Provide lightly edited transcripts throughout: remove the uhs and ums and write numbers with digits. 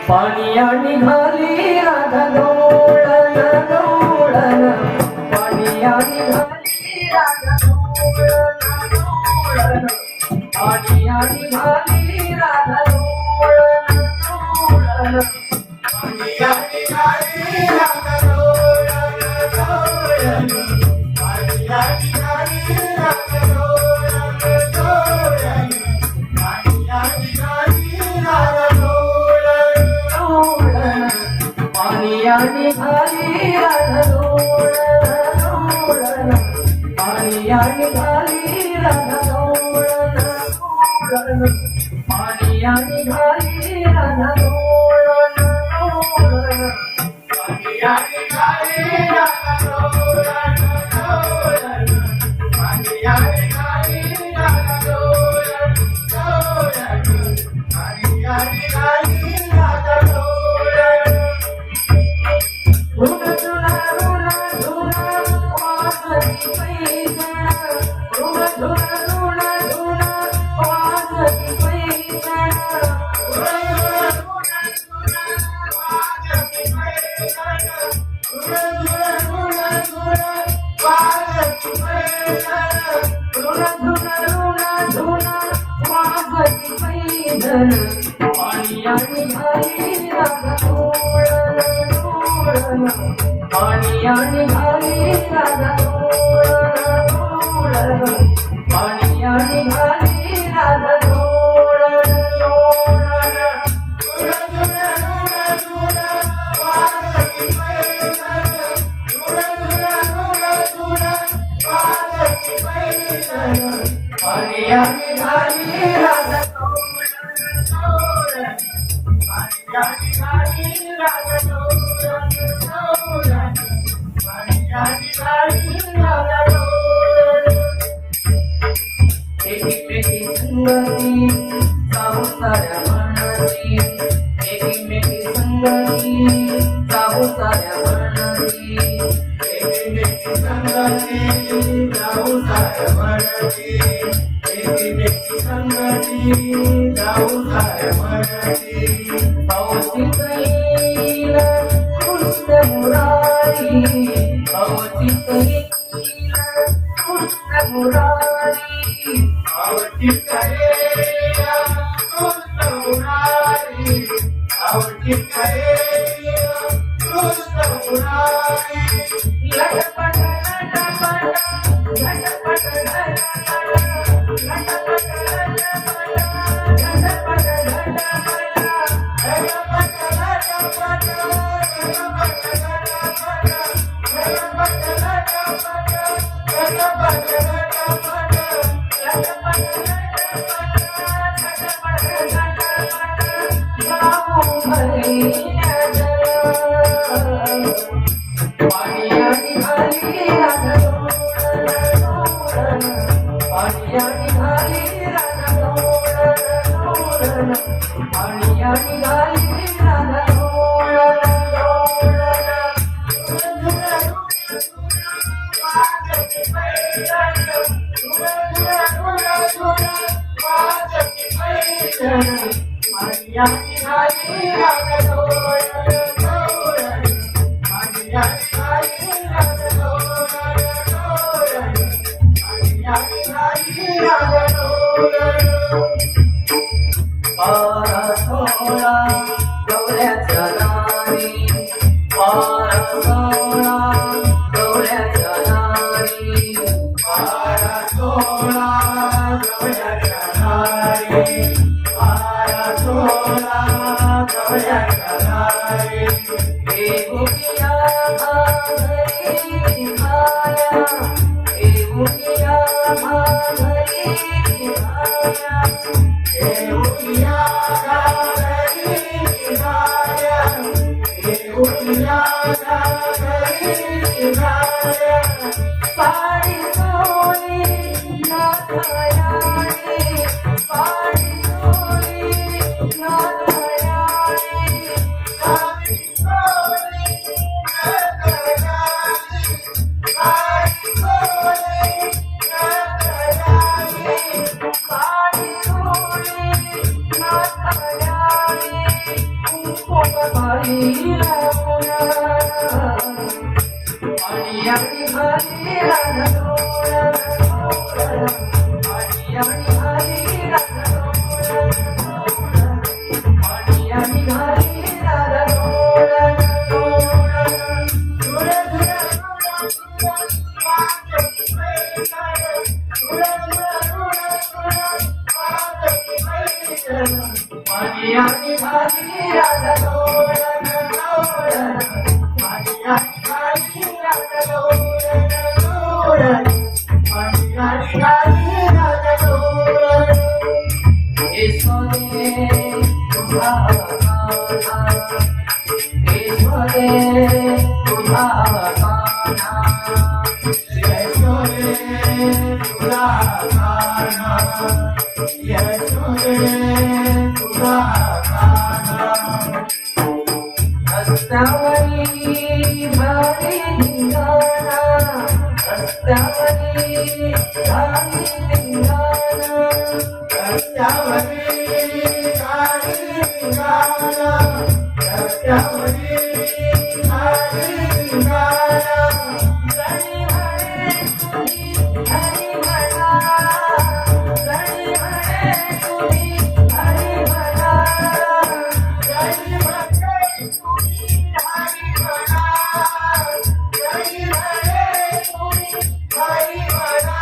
पाणी निघाली राधा डोळण डोळण पाणी निघाली राधा डोळण डोळण पाणी निघाली राधा डोळण डोळण पाणी निघाली राधा डोळण डोळण पाणी निघाली राधा डोळण डोळण पाणी निघाली राधा पाणी निघाली राधा डोळण डोळण पाणी निघाली राधा डोळण डोळण पाणी निघाली राधा डोळण डोळण पाणी निघाली राधा डोळण डोळण पाणी निघाली राधा डोळण डोळण पाणी निघाली राधा डोळण पाणी निघाली राधा डोळण डोळण पाणी निघाली राधा डोळण डोळण पाणी निघाली राधा डोळण डोळण पाणी निघाली राधा येऊया घागरी निघाल्या, येऊया घागरी निघाल्या, येऊया घागरी निघाल्या. साडी चोळी नाथयाने, साडी चोळी नाथयाने, साडी चोळी नाथयाने, साडी चोळी नाथयाने. साडी चोळी नाथयाने, कुंकुमबाई रमुना, आणि हरी राधा रस्त्यावरी भारी धिंगाणा, रस्त्यावरी भारी धिंगाणा, रस्त्यावरी गाडी निघाला, रस्त्यावरी गाडी निघाला. जणी म्हणे तुम्ही हरी म्हणा, जणी म्हणे तुम्ही हरी म्हणा, जय म्हणे तुम्ही हरी म्हणा, जय म्हणे तुम्ही हरी म्हणा.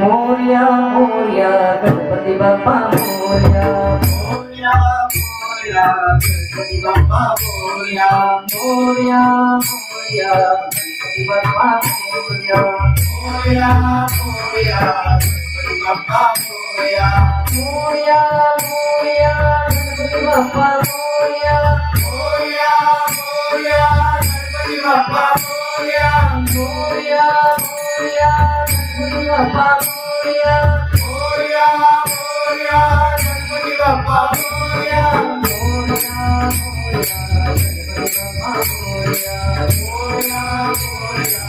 मोरया मोरया गणपती बाप्पा मोरया मोरया मोरया गणपती बाप्पा मोरया मोरया मोरया गणपती बाप्पा मोरया मोरया मोरया गणपती बाप्पा मोरया मोरया मोरया गणपती बाप्पा मोरया मोरया मोरया गणपती बाप्पा मोरया मोरया मोरया गणपती बाप्पा मोरया मोरया मोरया गणपती बाप्पा मोरया मोरया मोरया गणपती बाप्पा मोरया मोरया मोरया गणपती बाप्पा मोरया मोरया मोरया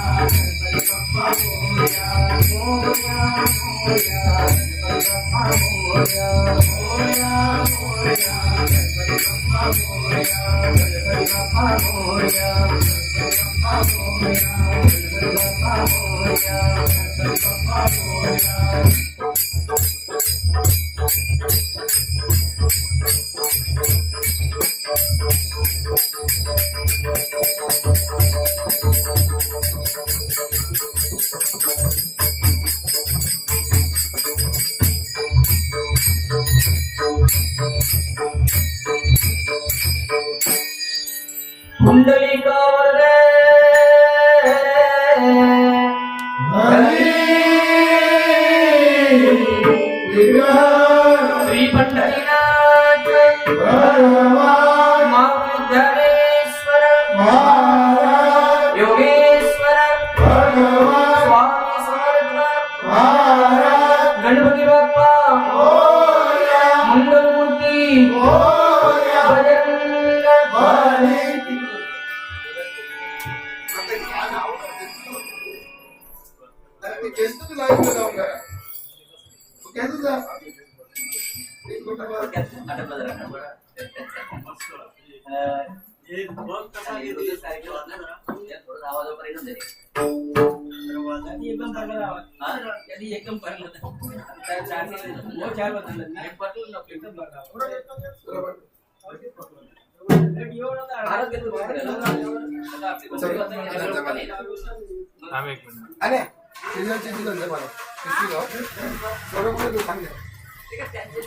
गणपती बाप्पा मोरया मोरया मोरया गणपती बाप्पा मोरया गणपती बाप्पा मोरया गणपती बाप्पा मोरया कुंडलिका वरदे श्री पंढरीनाथ महाविद्यालेश्वर योगेश्वर स्वामी समर्थ गणपती बाप्पा मंगलमूर्ती बजरंग कैसे लाइव में जाऊंगा तो कैसे जा एक घंटा बाद एकदम अरे सीजनची सीजन आहे मला किती गाव थोडं थोडं सांग त्यांची